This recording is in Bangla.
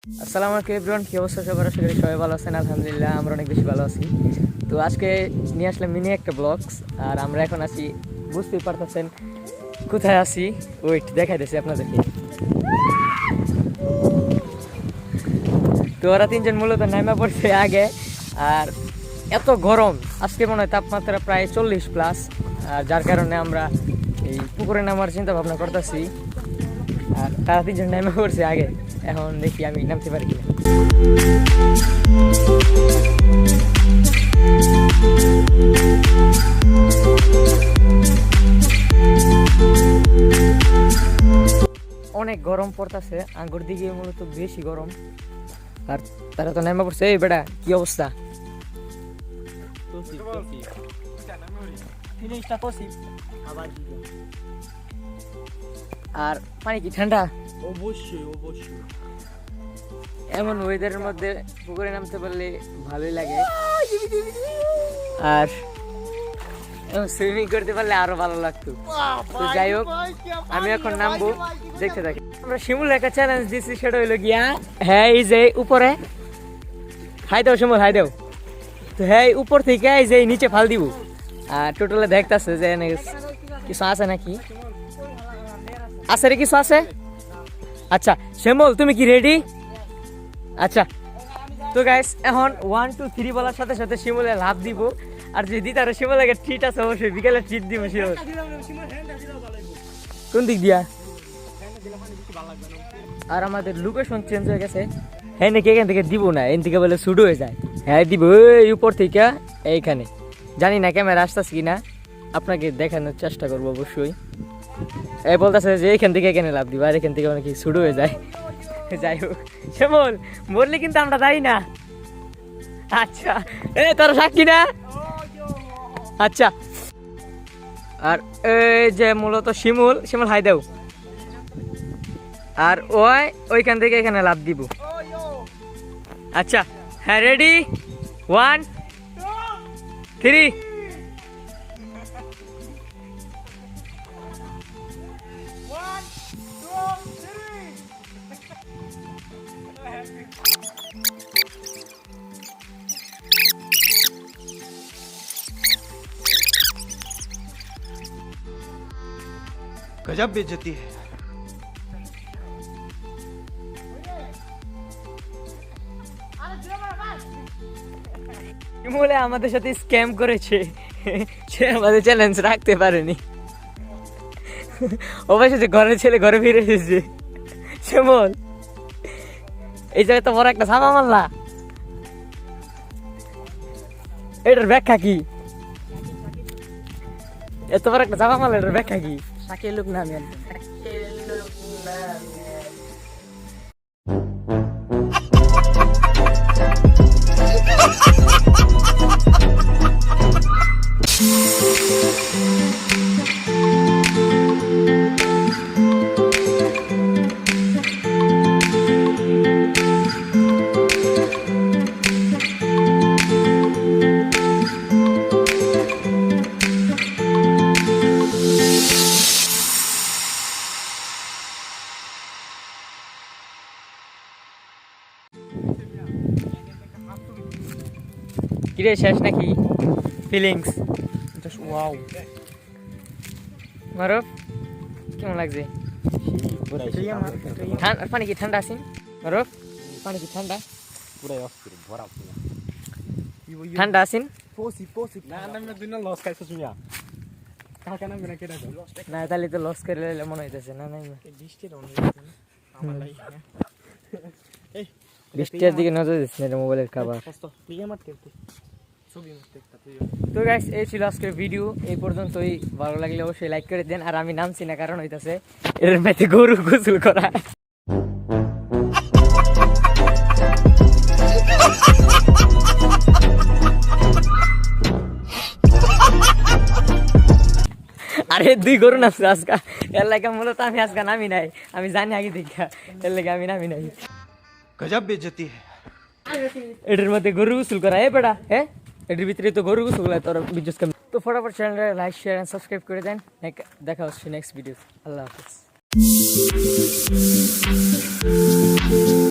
আসসালামু আলাইকুম এভরিওয়ান, কি অবস্থা সবার? আশা করি সবাই ভালো আছেন। আলহামদুলিল্লাহ আমরা অনেক বেশি ভালো আছি। তো আজকে নিয়ে আসলাম মিনি একটা ব্লগস, আর আমরা এখন আছি, বুঝতেই পারতেছেন কোথায় আছি। ওয়েট দেখাই দিয়েছি আপনাদেরকে। তো ওরা তিনজন মূলত নাইমা পড়ছে আগে, আর এত গরম আজকে মনে হয় তাপমাত্রা প্রায় 40+, আর যার কারণে আমরা এই পুকুরে নামার চিন্তা ভাবনা করতেছি। আর তারা তিনজন নাইমা পড়ছে আগে, এখন দেখি আমি নামতে পারি কিনা। অনেক গরম পড়তেছে, আঙ্গুর দিকে মূলত বেশি গরম, আর তারা তো নেমে পড়ছে। এই বেটা কি অবস্থা? আর পানি কি ঠান্ডা? অবশ্যই অবশ্যই। এমন ওয়েদারের মধ্যে পুকুরে নামতে পারলে ভালোই লাগে, আর সুইমিং করতে পারলে আরো ভালো লাগতো। তো যাই হোক, আমি এখন নামবো, দেখতে থাকি। আমরা শিমুল একটা চ্যালেঞ্জ দিচ্ছি, সেটা হইলো গিয়া, হ্যাঁ এই যে উপরে হাই দাও শিমুল, হাই দাও। তো হ্যাঁ উপর থেকে এই যে নিচে ফাল দিব, আর টোটালে দেখতেছে যে কিছু আছে নাকি, আছে রে কিছু আছে। আচ্ছা শিমুল তুমি কি রেডি? আচ্ছা তো গাইস, এখন 1 2 3 বলার সাথে সাথে শিমুলে লাভ দিব, আর যদি তার শিমুলের ট্রিট আছে অবশ্যই বিকেলে ট্রিট দিব। শিমুল কোন দিক দিয়া? আর আমাদের লোকেশন চেঞ্জ হয়ে গেছে, হ্যাঁ নাকি এখান থেকে দিব না, এখান থেকে বলে শুরু হয়ে যায়। হ্যাঁ দিব এই উপর থেকে এইখানে, জানি না ক্যামেরা আসতেছে কিনা, আপনাকে দেখানোর চেষ্টা করবো অবশ্যই। এই বলতেছে যে এইখান থেকে এখানে লাভ দিব, আর এখান থেকে অনেক শুরু হয়ে যায়। যাই হোক শ্যামল, মরলে কিন্তু আমরা যাই না। আচ্ছা এ তোর সাক্ষী না? আচ্ছা, আর এই যে মূলত শিমুল, শিমুল হাই দাও, আর ওইখান থেকে এখানে লাভ দিব। আচ্ছা হ্যাঁ রেডি, 1 3। गजब बेइज्जती है। শিমুলে আমাদের সাথে স্ক্যাম করেছে, সে আমাদের চ্যালেঞ্জ রাখতে পারেনি। অবশ্যই ঘরের ছেলে ঘরে ফিরে এসেছে। শিমুল এই জায়গায় তো বড় একটা ছাপা মারলা, এটার ব্যাখ্যা কি? এত বড় একটা ছাপা মারলা, এটার ব্যাখ্যা কি? শাকিল লোক নামে কিরে, শেষ নাকি ফিলিংস? ওয়াও মারুফ, কেমন লাগছে? পানি কি ঠান্ডা আছে মারুফ? পানি কি ঠান্ডা? পুরাই অস্থির ভরা পুরা। ঠান্ডা আছেন? পসি পসি না না দিন লস খাইছো তুমি। কাকা নাম না কেডা? না তাহলে তো লস করে লইলে মনে হইতেছে। না না বৃষ্টির অনেক আমার লাই। এই বৃষ্টির দিকে নজর দিস না, মোবাইলের খাবার। প্রিয়া মারতে ছবি মারতে একটা প্রিয়। তো গাইস, এই ছিল আজকের ভিডিও, এই পর্যন্তই। ভালো লাগলে অবশ্যই লাইক করে দেন। আর আমি নামছি না, কারণ হইতাছে এর মেতে গরু গোসল করা। আরে দুই গরু নামছে আজকা, এর লাগে মূলত আমি আজকা নামি নাই। আমি জানি আগে দেখা, এর লাগে আমি নামি নাই। गजब बेइज्जती है। এটার মধ্যে গরু গোসল করা, এ বেটা হ্যাঁ, এটার ভিতরে তো গরু গোসল করা, তোর বিজনেস কেমন? তো ফটাফট চ্যানেলটা লাইক শেয়ার এন্ড সাবস্ক্রাইব করে দেন। দেখা হচ্ছে নেক্সট ভিডিও। আল্লাহ হাফেজ।